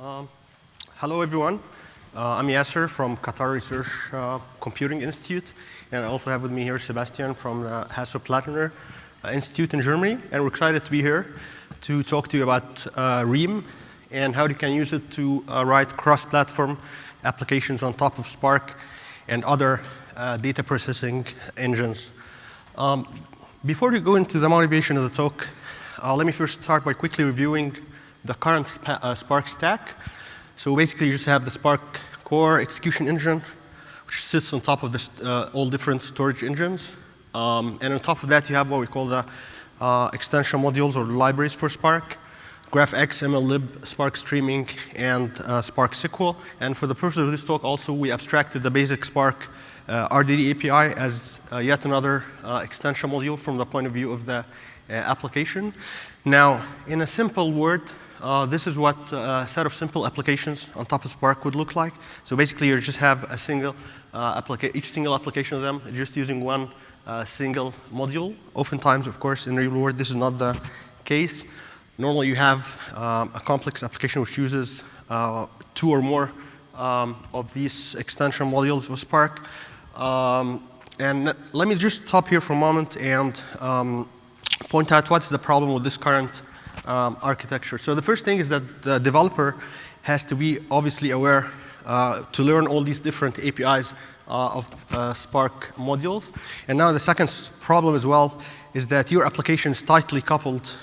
Um, Hello, everyone. I'm Yasser from Qatar Research Computing Institute, and I also have with me here Sebastian from the Hasso-Plattner Institute in Germany. And we're excited to be here to talk to you about Ream and how you can use it to write cross-platform applications on top of Spark and other data processing engines. Before we go into the motivation of the talk, let me first start by quickly reviewing the current Spark stack. So basically, you just have the Spark core execution engine, which sits on top of this, all different storage engines. And on top of that, you have what we call the extension modules or libraries for Spark, GraphX, MLlib, Spark Streaming, and Spark SQL. And for the purpose of this talk, also, we abstracted the basic Spark RDD API as yet another extension module from the point of view of the application. Now, in a simple word, this is what a set of simple applications on top of Spark would look like. So basically, you just have a single each single application of them just using one single module. Oftentimes, of course, in the real world, this is not the case. Normally, you have a complex application which uses two or more of these extension modules of Spark. And let me just stop here for a moment and point out what's the problem with this current architecture. So the first thing is that the developer has to be obviously aware to learn all these different APIs of Spark modules. And now the second problem as well is that your application is tightly coupled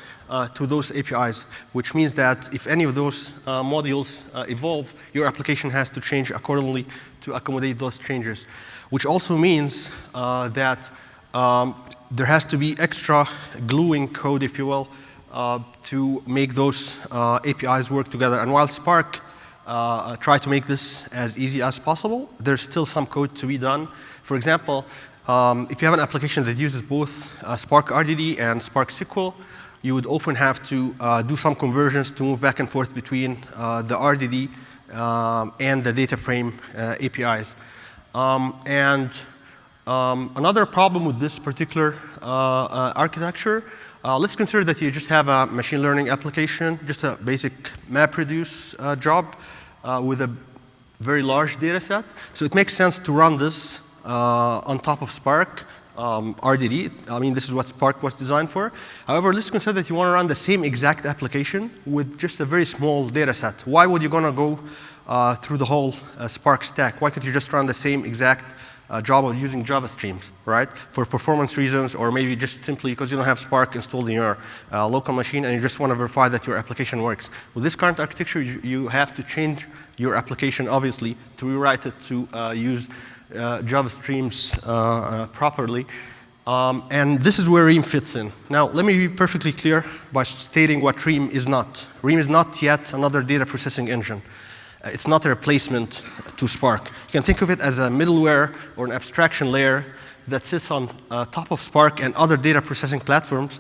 to those APIs, which means that if any of those modules evolve, your application has to change accordingly to accommodate those changes, which also means that there has to be extra gluing code, if you will, to make those APIs work together. And while Spark try to make this as easy as possible, there's still some code to be done. For example, if you have an application that uses both Spark RDD and Spark SQL, you would often have to do some conversions to move back and forth between the RDD and the data frame APIs. Another problem with this particular architecture, let's consider that you just have a machine learning application, just a basic MapReduce job with a very large data set. So it makes sense to run this on top of Spark RDD. I mean, this is what Spark was designed for. However, let's consider that you want to run the same exact application with just a very small data set. Why would you going to go through the whole Spark stack? Why can't you just run the same exact job of using Java streams, right? For performance reasons, or maybe just simply because you don't have Spark installed in your local machine and you just want to verify that your application works. With this current architecture, you have to change your application, obviously, to rewrite it to use Java streams properly. And this is where Ream fits in. Now, let me be perfectly clear by stating what Ream is not. Ream is not yet another data processing engine. It's not a replacement to Spark. You can think of it as a middleware or an abstraction layer that sits on top of Spark and other data processing platforms,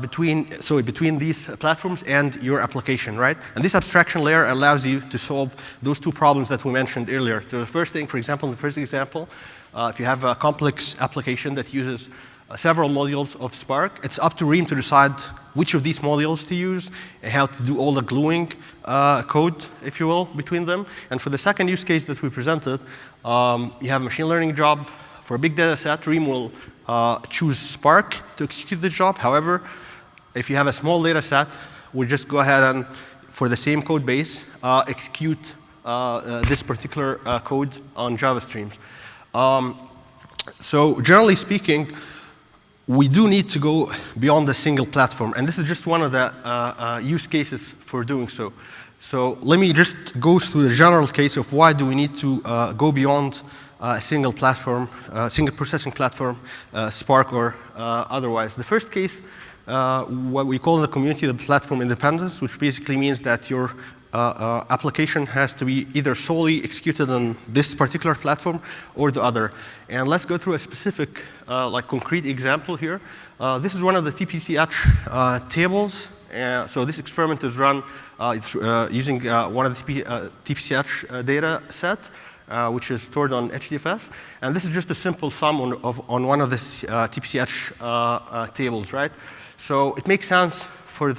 between these platforms and your application, right? And this abstraction layer allows you to solve those two problems that we mentioned earlier. So the first thing, for example, in the first example, if you have a complex application that uses several modules of Spark, it's up to Ream to decide which of these modules to use and how to do all the gluing code, if you will, between them. And for the second use case that we presented, you have a machine learning job for a big data set. Ream will choose Spark to execute the job. However, if you have a small data set, we'll just go ahead and, for the same code base, execute this particular code on Java streams. So generally speaking, we do need to go beyond the single platform, and this is just one of the use cases for doing so. So let me just go through the general case of why do we need to go beyond a single platform, single processing platform, Spark or otherwise. The first case, what we call in the community the platform independence, which basically means that your application has to be either solely executed on this particular platform or the other. And let's go through a specific, concrete example here. This is one of the TPCH tables. So this experiment is run using one of the TPCH data set, which is stored on HDFS. And this is just a simple sum on one of the TPCH tables, right? So it makes sense for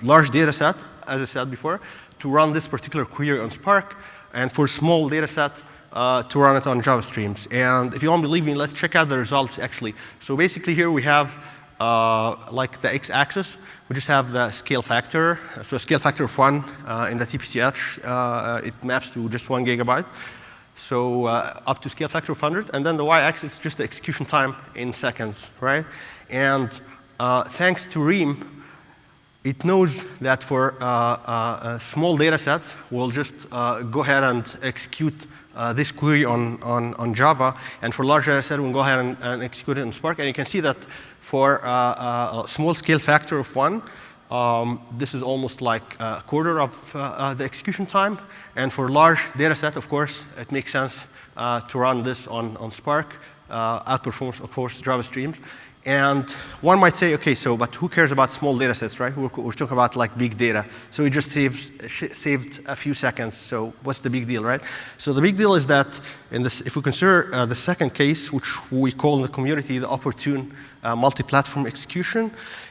large data set as I said before, to run this particular query on Spark, and for small data set, to run it on Java Streams. And if you don't believe me, let's check out the results actually. So basically here we have like the x-axis, we just have the scale factor. So a scale factor of 1 in the TPCH, it maps to just 1 gigabyte. So up to scale factor of 100. And then the y-axis is just the execution time in seconds, right? And thanks to Ream, it knows that for small data sets, we'll just go ahead and execute this query on Java. And for large data set, we'll go ahead and execute it in Spark. And you can see that for a small scale factor of 1, this is almost like a quarter of the execution time. And for large data set, of course, it makes sense to run this on Spark, outperforms, of course, Java Streams. And one might say, okay, so but who cares about small data sets, right? We're talking about like big data. So we just saved a few seconds. So what's the big deal, right? So the big deal is that in this, if we consider the second case, which we call in the community the opportune multi-platform execution,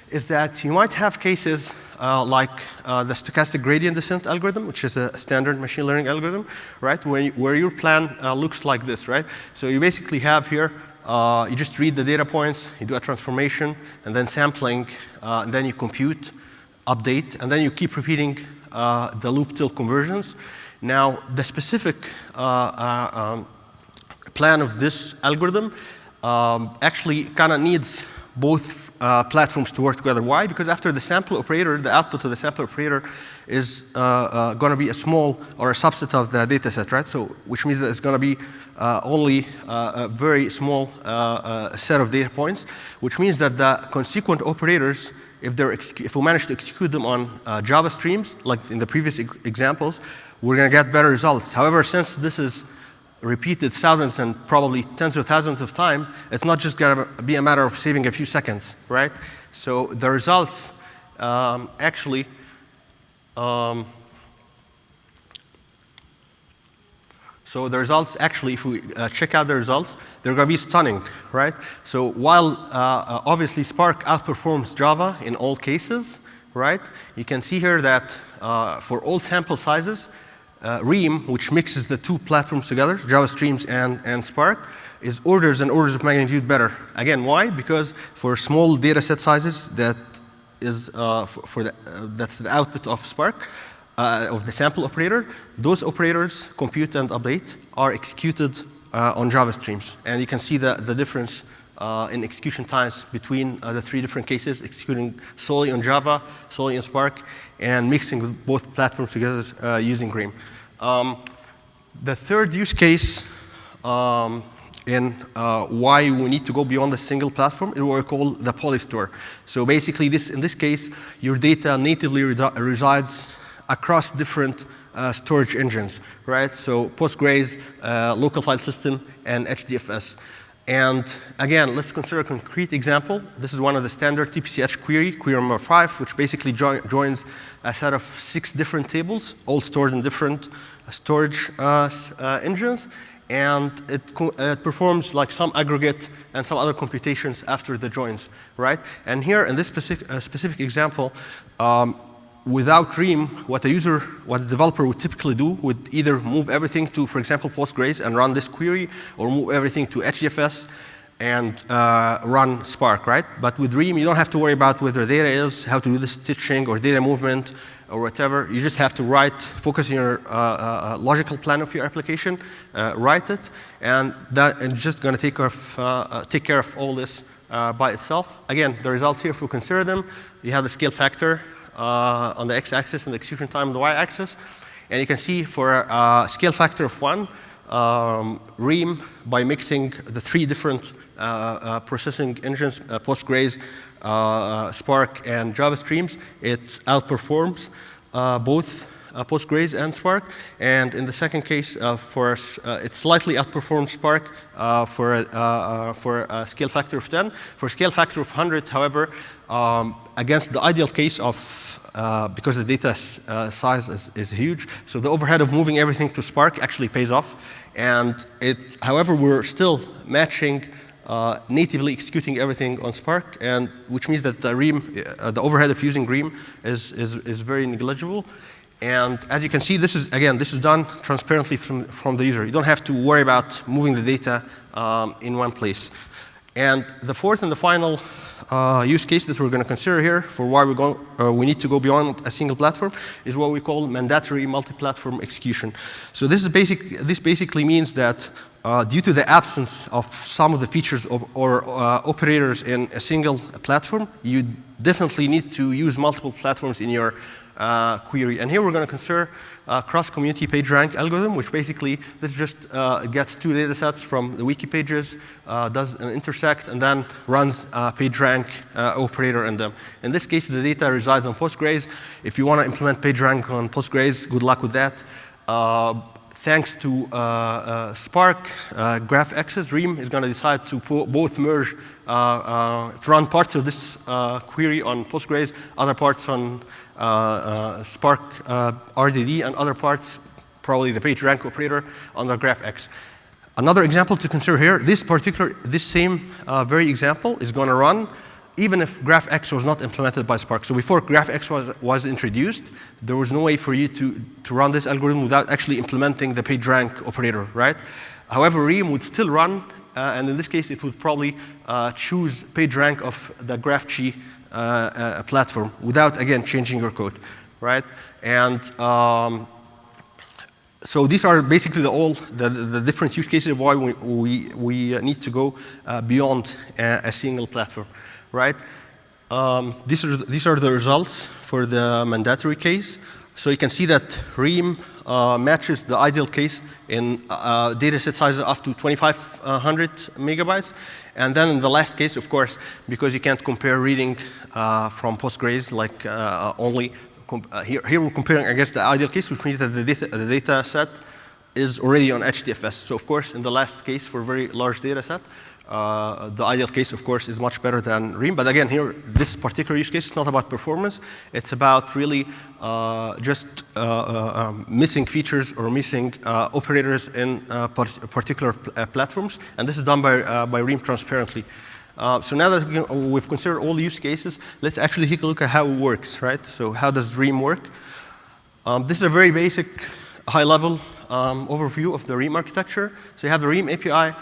is that you might have cases like the stochastic gradient descent algorithm, which is a standard machine learning algorithm, right? Where your plan looks like this, right? So you basically have here, you just read the data points, you do a transformation, and then sampling, and then you compute, update, and then you keep repeating the loop till conversions. Now, the specific plan of this algorithm actually kind of needs both platforms to work together. Why? Because after the sample operator, the output of the sample operator is going to be a small or a subset of the data set, right? So, which means that it's going to be only a very small set of data points, which means that the consequent operators, if we manage to execute them on Java Streams, like in the previous examples, we're going to get better results. However, since this is repeated thousands and probably tens of thousands of times, it's not just going to be a matter of saving a few seconds, right? So the results actually if we check out the results, they're going to be stunning, right? So while obviously Spark outperforms Java in all cases, right? You can see here that for all sample sizes, Ream, which mixes the two platforms together, Java Streams and Spark, is orders and orders of magnitude better. Again, why? Because for small data set sizes, that is that's the output of Spark, of the sample operator. Those operators, compute and update, are executed on Java Streams. And you can see the difference in execution times between the three different cases, executing solely on Java, solely in Spark, and mixing both platforms together using Ream. The third use case in why we need to go beyond the single platform is what we call the polystore. So basically, in this case, your data natively resides across different storage engines, right? So Postgres, local file system, and HDFS. And again, let's consider a concrete example. This is one of the standard TPCH query number 5, which basically joins a set of 6 different tables, all stored in different storage engines. And it performs like some aggregate and some other computations after the joins, right? And here in this specific example, without Ream, what the developer would typically do would either move everything to, for example, Postgres and run this query, or move everything to HDFS and run Spark, right? But with Ream, you don't have to worry about whether data is, how to do the stitching or data movement or whatever. You just have to focus on your logical plan of your application, write it, and it's just going to take care of all this by itself. Again, the results here, if we consider them, you have the scale factor on the x-axis and the execution time on the y-axis. And you can see for a scale factor of 1, Ream, by mixing the 3 different processing engines, Postgres, Spark, and Java Streams, it outperforms both Postgres and Spark. And in the second case, it slightly outperforms Spark for a scale factor of 10. For a scale factor of 100, however, against the ideal case of because the data size is huge, so the overhead of moving everything to Spark actually pays off. And however, we're still matching natively executing everything on Spark, and which means that the Ream, the overhead of using Ream is very negligible. And as you can see, this is done transparently from the user. You don't have to worry about moving the data in one place. And the fourth and the final use case that we're going to consider here for why we need to go beyond a single platform is what we call mandatory multi-platform execution. So this basically means that due to the absence of some of the features or operators in a single platform, you definitely need to use multiple platforms in your query. And here we're going to consider cross-community PageRank algorithm, which basically this just gets two data sets from the wiki pages, does an intersect, and then runs a PageRank operator in them. In this case, the data resides on Postgres. If you want to implement PageRank on Postgres, good luck with that. Thanks to Spark, GraphX's Ream is going to decide to both merge, to run parts of this query on Postgres, other parts on Spark RDD, and other parts, probably the PageRank operator, on the GraphX. Another example to consider here, this same very example is going to run even if GraphX was not implemented by Spark. So before GraphX was introduced, there was no way for you to run this algorithm without actually implementing the PageRank operator, right? However, Ream would still run, and in this case, it would probably choose PageRank of the GraphG platform without, again, changing your code, right? And so these are basically the different use cases of why we need to go beyond a single platform, right? These are the results for the mandatory case. So you can see that Ream matches the ideal case in data set sizes up to 2,500 megabytes. And then in the last case, of course, because you can't compare reading from Postgres like only, here we're comparing against the ideal case, which means that the data set is already on HDFS. So of course, in the last case for a very large data set, the ideal case, of course, is much better than Ream. But again, here, this particular use case is not about performance. It's about really just missing features or missing operators in particular platforms. And this is done by Ream transparently. So now that we've considered all the use cases, let's actually take a look at how it works, right? So how does Ream work? This is a very basic, high-level overview of the Ream architecture. So you have the Ream API,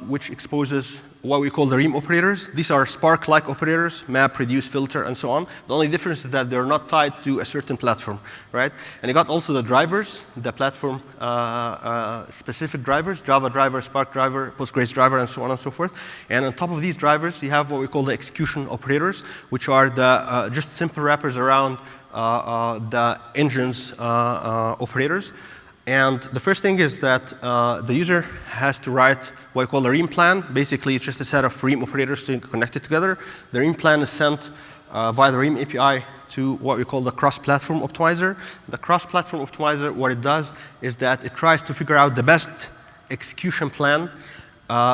which exposes what we call the Ream operators. These are Spark-like operators, map, reduce, filter, and so on. The only difference is that they're not tied to a certain platform, right? And you got also the drivers, the platform specific drivers, Java driver, Spark driver, Postgres driver, and so on and so forth. And on top of these drivers, you have what we call the execution operators, which are the just simple wrappers around the engine's operators. And the first thing is that the user has to write what we call a Ream plan. Basically, it's just a set of Ream operators to connect it together. The Ream plan is sent via the Ream API to what we call the cross-platform optimizer. The cross-platform optimizer, what it does is that it tries to figure out the best execution plan,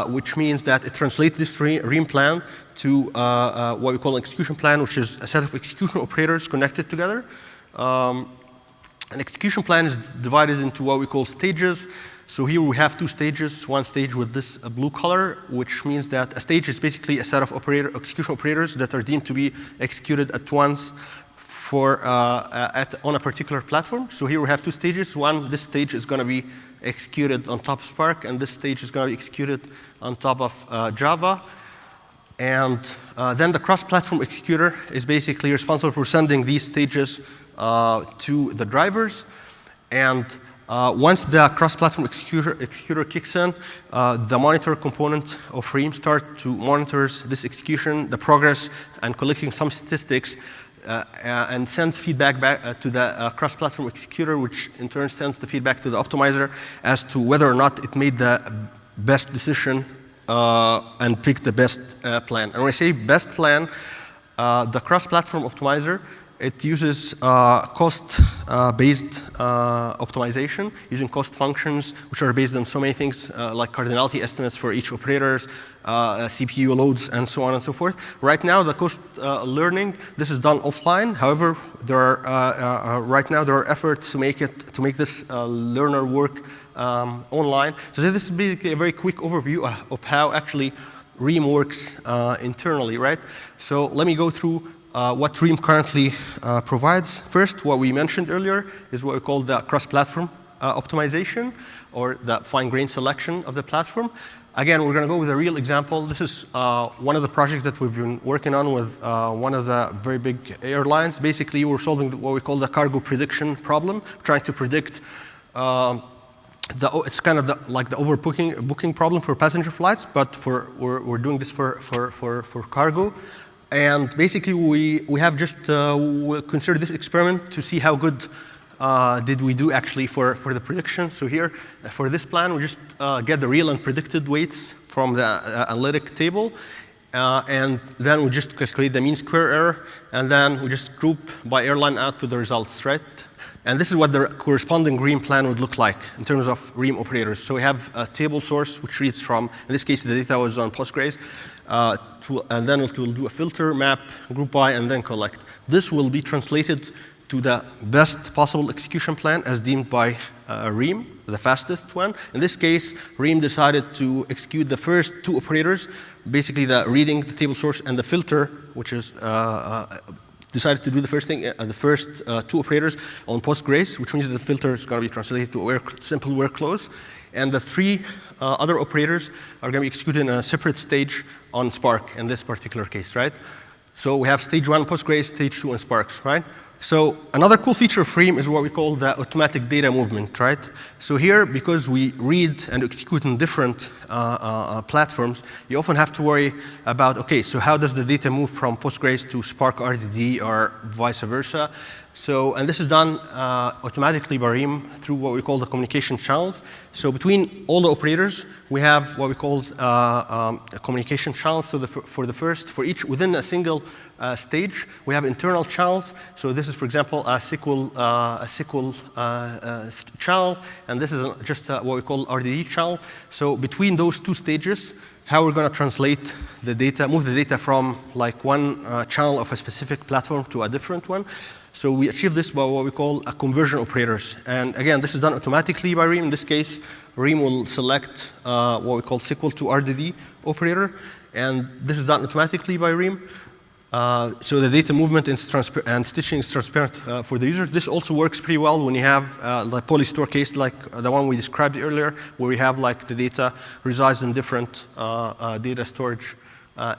which means that it translates this Ream plan to what we call an execution plan, which is a set of execution operators connected together. An execution plan is divided into what we call stages. So here we have two stages, one stage with this blue color, which means that a stage is basically a set of execution operators that are deemed to be executed at once on a particular platform. So here we have two stages. One, this stage is going to be executed on top of Spark, and this stage is going to be executed on top of Java. And then the cross-platform executor is basically responsible for sending these stages to the drivers. And once the cross-platform executor kicks in, the monitor component of Ream starts to monitor this execution, the progress, and collecting some statistics, and sends feedback back to the cross-platform executor, which in turn sends the feedback to the optimizer as to whether or not it made the best decision and picked the best plan. And when I say best plan, the cross-platform optimizer, it uses cost-based optimization using cost functions, which are based on so many things like cardinality estimates for each operators, CPU loads, and so on and so forth. Right now, the cost learning, this is done offline. However, right now there are efforts to make this learner work online. So this is basically a very quick overview of how actually Ream works internally, right? So let me go through what Ream currently provides. First, what we mentioned earlier is what we call the cross-platform optimization, or the fine-grained selection of the platform. Again, we're going to go with a real example. This is one of the projects that we've been working on with one of the very big airlines. Basically, we're solving what we call the cargo prediction problem, trying to predict it's kind of like the overbooking problem for passenger flights, but we're doing this for cargo. And basically, we have just considered this experiment to see how good did we do actually for the prediction. So here, for this plan, we just get the real and predicted weights from the analytic table. And then we just calculate the mean square error. And then we just group by airline output the results, right? And this is what the corresponding Ream plan would look like in terms of Ream operators. So we have a table source which reads from, in this case, the data was on Postgres. And then it will do a filter, map, group by, and then collect. This will be translated to the best possible execution plan as deemed by Ream, the fastest one. In this case, Ream decided to execute the first two operators, basically the reading the table source and the filter, which is decided to do the first thing, the first two operators on Postgres, which means that the filter is going to be translated to a simple workflows. And the three other operators are going to be executed in a separate stage on Spark in this particular case, right? So we have stage 1 Postgres, stage 2 on Sparks, right? So another cool feature of Ream is what we call the automatic data movement, right? So here, because we read and execute on different platforms, you often have to worry about, okay, so how does the data move from Postgres to Spark RDD or vice versa? So, and this is done automatically by Ream through what we call the communication channels. So between all the operators, we have what we call a communication channels. So for each, within a single stage, we have internal channels. So this is, for example, a SQL channel, and this is just what we call RDD channel. So between those two stages, how we're going to translate the data, move the data from like one channel of a specific platform to a different one. So we achieve this by what we call a conversion operators. And again, this is done automatically by Ream. In this case, Ream will select what we call SQL to RDD operator. And this is done automatically by Ream. So the data movement and stitching is transparent for the user. This also works pretty well when you have the polystore case like the one we described earlier, where we have like the data resides in different data storage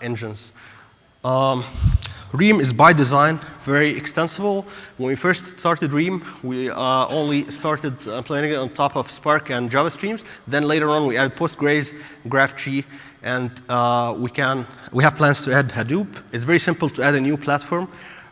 engines. Ream is by design very extensible. When we first started Ream, we only started implementing it on top of Spark and Java streams. Then later on, we added Postgres, GraphG, and we have plans to add Hadoop. It's very simple to add a new platform,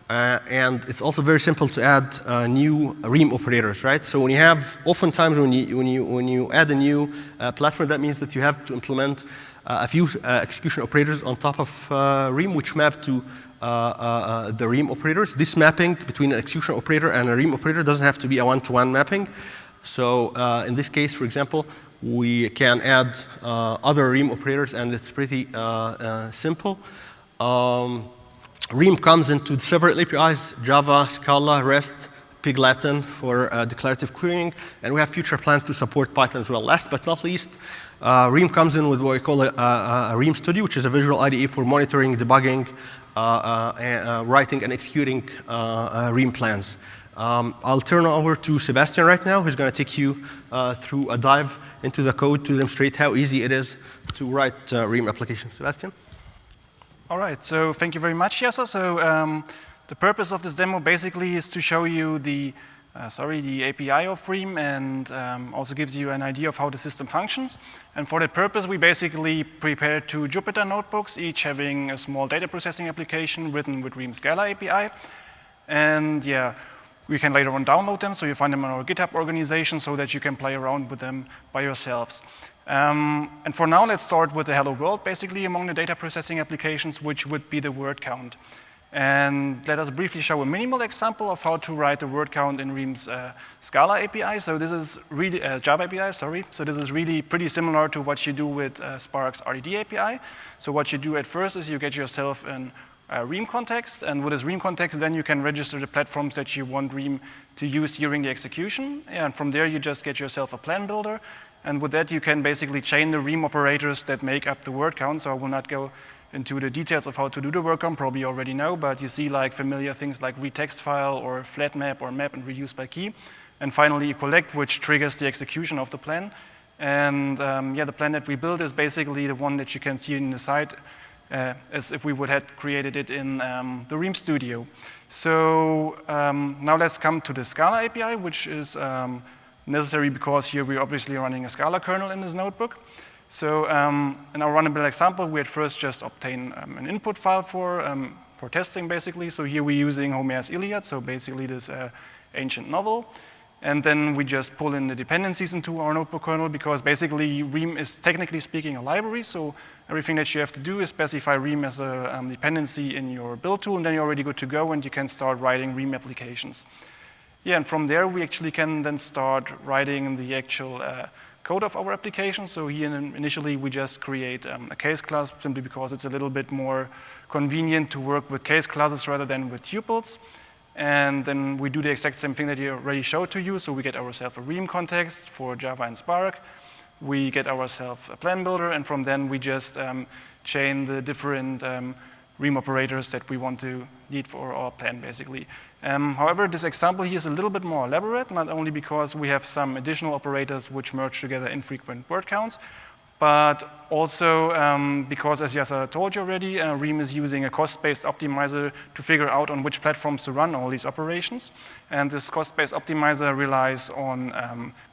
and it's also very simple to add new Ream operators, right? So when you have, oftentimes when you add a new platform, that means that you have to implement a few execution operators on top of Ream, which map to the Ream operators. This mapping between an execution operator and a Ream operator doesn't have to be a one-to-one mapping. So in this case, for example, we can add other Ream operators, and it's pretty simple. Ream comes into several APIs: Java, Scala, REST, Pig Latin for declarative querying, and we have future plans to support Python as well. Last but not least, Ream comes in with what we call a Ream Studio, which is a visual IDE for monitoring, debugging, writing and executing Ream plans. I'll turn over to Sebastian right now, who's going to take you through a dive into the code to demonstrate how easy it is to write Ream applications. Sebastian? All right, so thank you very much, Yasser. So the purpose of this demo basically is to show you the API of Ream, and also gives you an idea of how the system functions. And for that purpose, we basically prepared two Jupyter notebooks, each having a small data processing application written with Ream Scala API. And yeah, we can later on download them, so you find them on our GitHub organization so that you can play around with them by yourselves. And for now, let's start with the hello world, basically among the data processing applications, which would be the word count. And let us briefly show a minimal example of how to write a word count in Ream's Scala API. So this is really Java API, sorry. So this is really pretty similar to what you do with Spark's RDD API. So what you do at first is you get yourself an Ream context, and with this Ream context, then you can register the platforms that you want Ream to use during the execution, and from there you just get yourself a plan builder, and with that you can basically chain the Ream operators that make up the word count. So I will not go into the details of how to do the word count, probably you already know, but you see like familiar things like read text file or flat map or map and reduce by key, and finally collect, which triggers the execution of the plan. And yeah, the plan that we built is basically the one that you can see in the side, as if we would have created it in the Ream Studio. So now let's come to the Scala API, which is necessary because here we're obviously running a Scala kernel in this notebook. So in our runnable example, we at first just obtain an input file for testing, basically. So here we're using Homer's Iliad, so basically this ancient novel. And then we just pull in the dependencies into our notebook kernel because basically Ream is technically speaking a library. So everything that you have to do is specify Ream as a dependency in your build tool, and then you're already good to go and you can start writing Ream applications. Yeah, and from there we actually can then start writing the actual code of our application. So here initially we just create a case class simply because it's a little bit more convenient to work with case classes rather than with tuples. And then we do the exact same thing that I already showed to you. So we get ourselves a Ream context for Java and Spark. We get ourselves a plan builder, and from then we just chain the different Ream operators that we want to need for our plan, basically. However, this example here is a little bit more elaborate, not only because we have some additional operators which merge together infrequent word counts, but also because, as Yasser told you already, Ream is using a cost-based optimizer to figure out on which platforms to run all these operations. And this cost-based optimizer relies on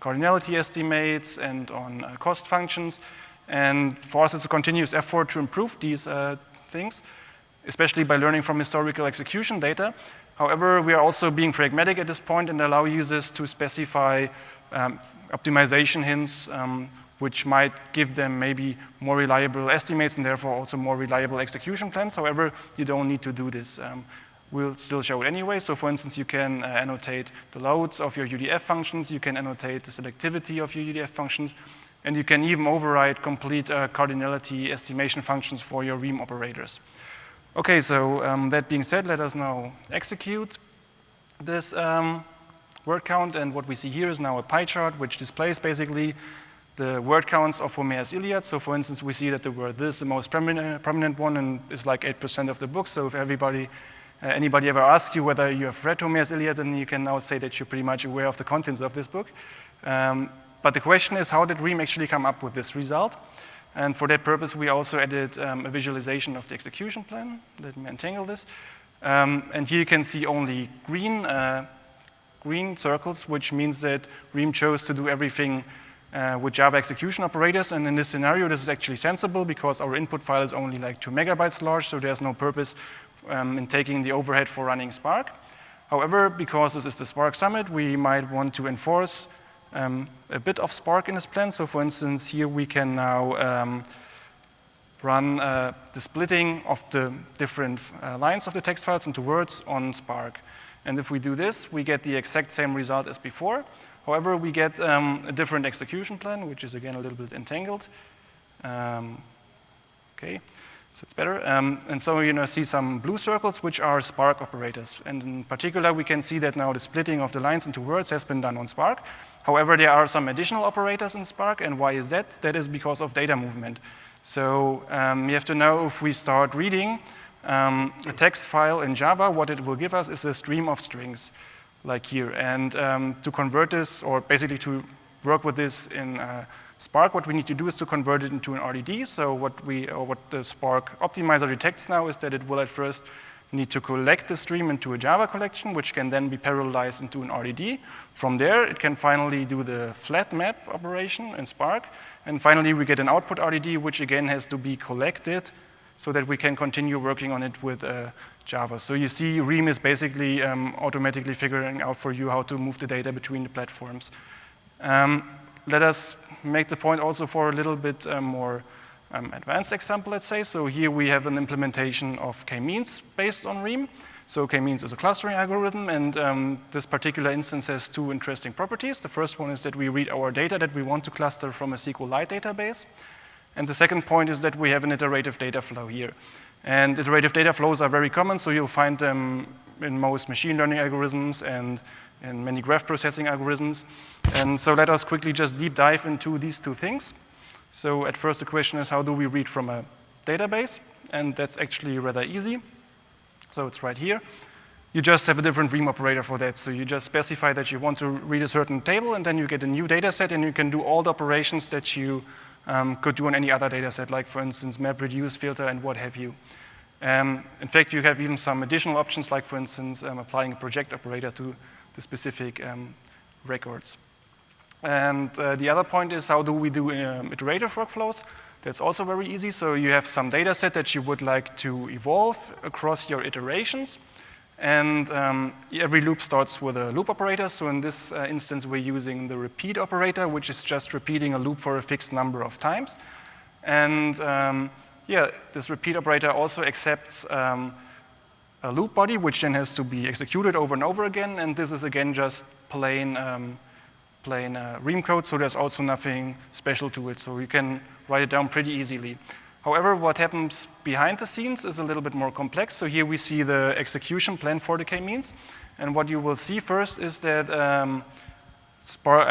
cardinality estimates and on cost functions. And for us, it's a continuous effort to improve these things, especially by learning from historical execution data. However, we are also being pragmatic at this point and allow users to specify optimization hints which might give them maybe more reliable estimates and therefore also more reliable execution plans. However, you don't need to do this. We'll still show it anyway. So for instance, you can annotate the loads of your UDF functions, you can annotate the selectivity of your UDF functions, and you can even override complete cardinality estimation functions for your Ream operators. Okay, so that being said, let us now execute this word count, and what we see here is now a pie chart which displays basically the word counts of Homer's Iliad. So for instance, we see that the word this is the most prominent one and is like 8% of the book. So if anybody ever asks you whether you have read Homer's Iliad, then you can now say that you're pretty much aware of the contents of this book. But the question is, how did Ream actually come up with this result? And for that purpose, we also added a visualization of the execution plan. Let me untangle this. And here you can see only green circles, which means that Ream chose to do everything with Java execution operators, and in this scenario this is actually sensible because our input file is only like 2 megabytes large, so there's no purpose in taking the overhead for running Spark. However, because this is the Spark Summit, we might want to enforce a bit of Spark in this plan. So for instance, here we can now run the splitting of the different lines of the text files into words on Spark. And if we do this, we get the exact same result as before. However, we get a different execution plan, which is again a little bit entangled. Okay, so it's better. And so you see some blue circles, which are Spark operators. And in particular, we can see that now the splitting of the lines into words has been done on Spark. However, there are some additional operators in Spark, and why is that? That is because of data movement. So you have to know if we start reading a text file in Java, what it will give us is a stream of strings, like here. And to convert this, or basically to work with this in Spark, what we need to do is to convert it into an RDD. So what the Spark optimizer detects now is that it will at first need to collect the stream into a Java collection, which can then be parallelized into an RDD. From there, it can finally do the flat map operation in Spark. And finally, we get an output RDD, which again has to be collected so that we can continue working on it with Java. So you see, Ream is basically automatically figuring out for you how to move the data between the platforms. Let us make the point also for a little bit more advanced example, let's say. So here we have an implementation of k-means based on Ream. So k-means is a clustering algorithm, and this particular instance has two interesting properties. The first one is that we read our data that we want to cluster from a SQLite database. And the second point is that we have an iterative data flow here. And iterative data flows are very common, so you'll find them in most machine learning algorithms and in many graph processing algorithms. And so let us quickly just deep dive into these two things. So at first the question is, how do we read from a database? And that's actually rather easy. So it's right here. You just have a different Ream operator for that. So you just specify that you want to read a certain table, and then you get a new data set, and you can do all the operations that you could do on any other data set, like, for instance, map, reduce, filter, and what have you. In fact, you have even some additional options, like, for instance, applying a project operator to the specific records. And the other point is, how do we do iterative workflows? That's also very easy. So you have some data set that you would like to evolve across your iterations. And every loop starts with a loop operator. So in this instance, we're using the repeat operator, which is just repeating a loop for a fixed number of times. And yeah, this repeat operator also accepts a loop body, which then has to be executed over and over again. And this is, again, just plain Ream code, so there's also nothing special to it. So you can write it down pretty easily. However, what happens behind the scenes is a little bit more complex. So here we see the execution plan for the k-means. And what you will see first is that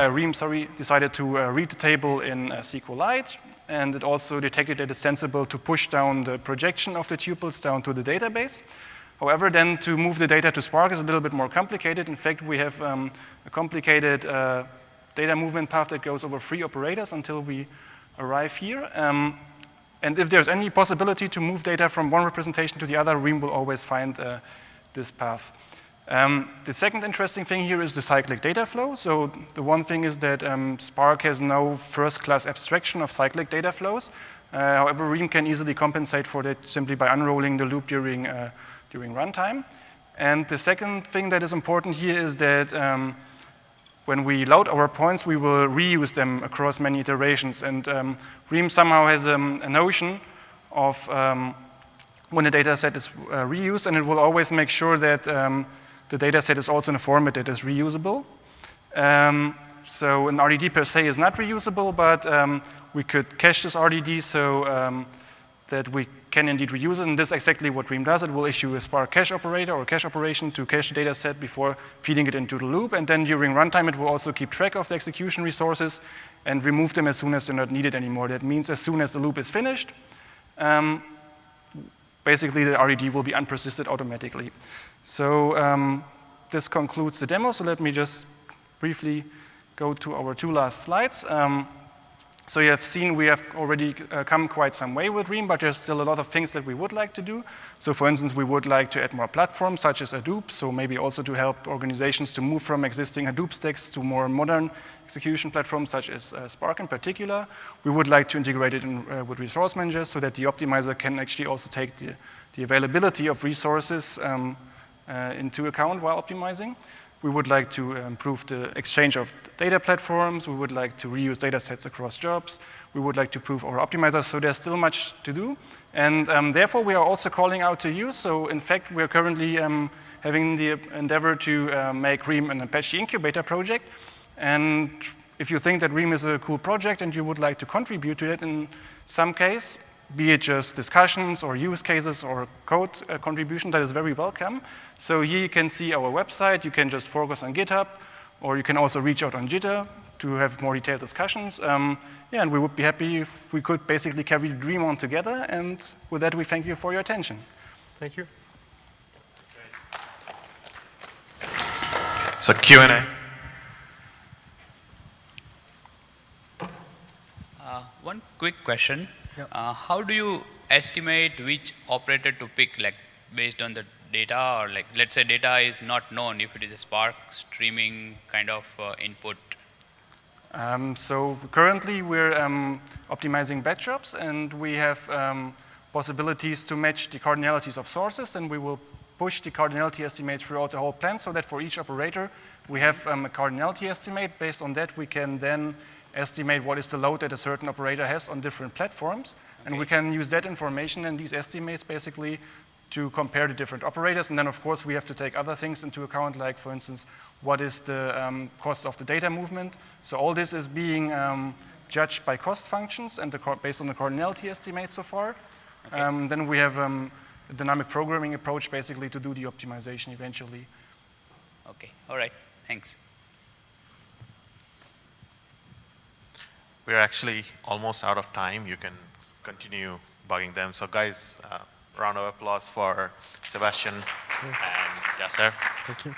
Ream decided to read the table in SQLite. And it also detected that it's sensible to push down the projection of the tuples down to the database. However, then to move the data to Spark is a little bit more complicated. In fact, we have a complicated data movement path that goes over 3 operators until we arrive here. And if there's any possibility to move data from one representation to the other, Ream will always find this path. The second interesting thing here is the cyclic data flow. So the one thing is that Spark has no first-class abstraction of cyclic data flows. However, Ream can easily compensate for that simply by unrolling the loop during runtime. And the second thing that is important here is that when we load our points, we will reuse them across many iterations. And Ream somehow has a notion of when a data set is reused, and it will always make sure that the data set is also in a format that is reusable. So an RDD per se is not reusable, but we could cache this RDD so that we can indeed reuse it, and this is exactly what Ream does. It will issue a Spark cache operator or cache operation to cache the data set before feeding it into the loop, and then during runtime it will also keep track of the execution resources and remove them as soon as they're not needed anymore. That means as soon as the loop is finished, basically the RDD will be unpersisted automatically. So this concludes the demo, so let me just briefly go to our 2 last slides. So you have seen we have already come quite some way with Ream, but there's still a lot of things that we would like to do. So for instance, we would like to add more platforms such as Hadoop, so maybe also to help organizations to move from existing Hadoop stacks to more modern execution platforms such as Spark in particular. We would like to integrate it in, with resource managers so that the optimizer can actually also take the availability of resources into account while optimizing. We would like to improve the exchange of data platforms. We would like to reuse data sets across jobs. We would like to improve our optimizers. So there's still much to do. And therefore, we are also calling out to you. So in fact, we are currently having the endeavor to make Ream an Apache incubator project. And if you think that Ream is a cool project and you would like to contribute to it in some case, be it just discussions or use cases or code contribution, that is very welcome. So here you can see our website. You can just focus on GitHub, or you can also reach out on Jitter to have more detailed discussions. Yeah, and we would be happy if we could basically carry the dream on together. And with that, we thank you for your attention. Thank you. So Q&A. One quick question. Yeah. How do you estimate which operator to pick, like based on the data, or like let's say data is not known if it is a Spark streaming kind of input? So currently we're optimizing batch jobs, and we have possibilities to match the cardinalities of sources, and we will push the cardinality estimates throughout the whole plan so that for each operator we have a cardinality estimate. Based on that, we can then estimate what is the load that a certain operator has on different platforms. Okay. And we can use that information and these estimates basically to compare the different operators. And then, of course, we have to take other things into account, like, for instance, what is the cost of the data movement. So all this is being judged by cost functions and based on the cardinality estimate so far. Okay. Then we have a dynamic programming approach, basically to do the optimization eventually. Okay, all right, thanks. We're actually almost out of time. You can continue bugging them. So guys, round of applause for Sebastian and Yasser. Thank you.